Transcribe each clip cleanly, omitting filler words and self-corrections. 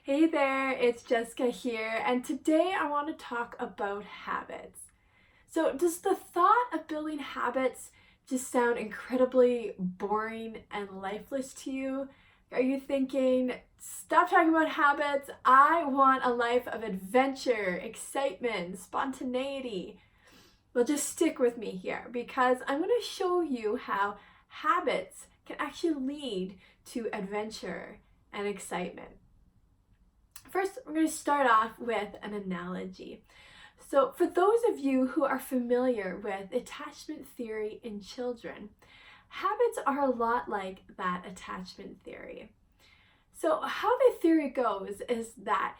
Hey there, it's Jessica here, and today I want to talk about habits. So, does the thought of building habits just sound incredibly boring and lifeless to you? Are you thinking, stop talking about habits? I want a life of adventure, excitement, spontaneity. Well, just stick with me here because I'm going to show you how habits can actually lead to adventure and excitement. First, we're going to start off with an analogy. So, for those of you who are familiar with attachment theory in children, habits are a lot like that attachment theory. So, how the theory goes is that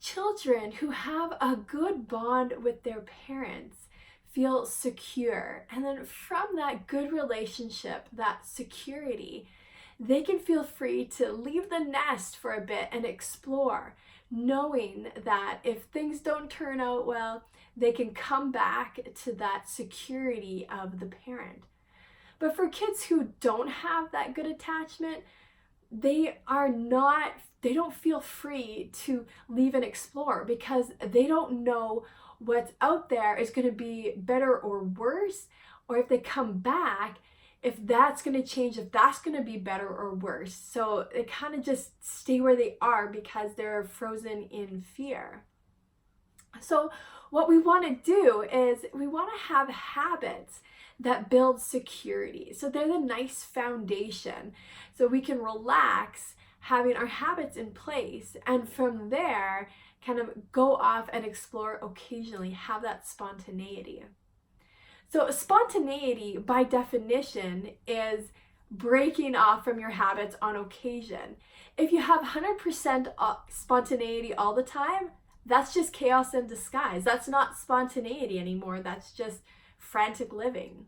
children who have a good bond with their parents feel secure, and then from that good relationship, that security, they can feel free to leave the nest for a bit and explore, knowing that if things don't turn out well, they can come back to that security of the parent. But for kids who don't have that good attachment, they don't feel free to leave and explore because they don't know what's out there is going to be better or worse, or if they come back, if that's going to change, if that's going to be better or worse. So they kind of just stay where they are because they're frozen in fear. So what we want to do is we want to have habits that build security. So they're the nice foundation. So we can relax having our habits in place, and from there kind of go off and explore occasionally, have that spontaneity. So spontaneity by definition is breaking off from your habits on occasion. If you have 100% spontaneity all the time, that's just chaos in disguise. That's not spontaneity anymore. That's just frantic living.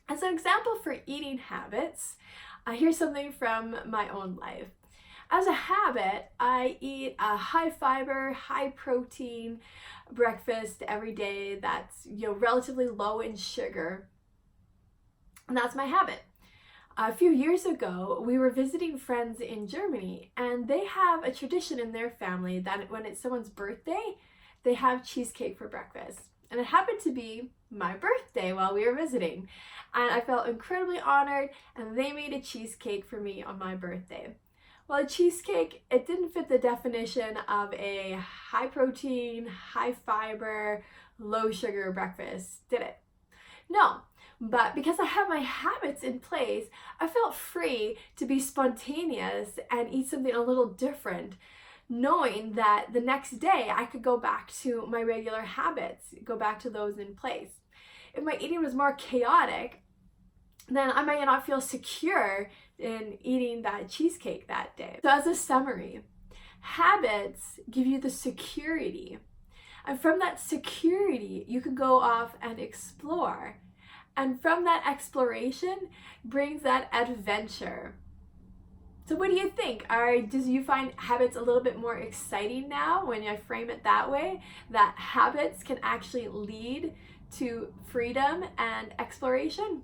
As an example for eating habits, here's something from my own life. As a habit, I eat a high fiber, high protein breakfast every day that's relatively low in sugar. And that's my habit. A few years ago, we were visiting friends in Germany, and they have a tradition in their family that when it's someone's birthday, they have cheesecake for breakfast. And it happened to be my birthday while we were visiting. And I felt incredibly honored, and they made a cheesecake for me on my birthday. Well, a cheesecake, it didn't fit the definition of a high protein, high fiber, low sugar breakfast, did it? No. But because I have my habits in place, I felt free to be spontaneous and eat something a little different, knowing that the next day I could go back to my regular habits, go back to those in place. If my eating was more chaotic, then I might not feel secure in eating that cheesecake that day. So as a summary, habits give you the security. And from that security, you can go off and explore. And from that exploration brings that adventure. So what do you think? Do you find habits a little bit more exciting now when I frame it that way? That habits can actually lead to freedom and exploration?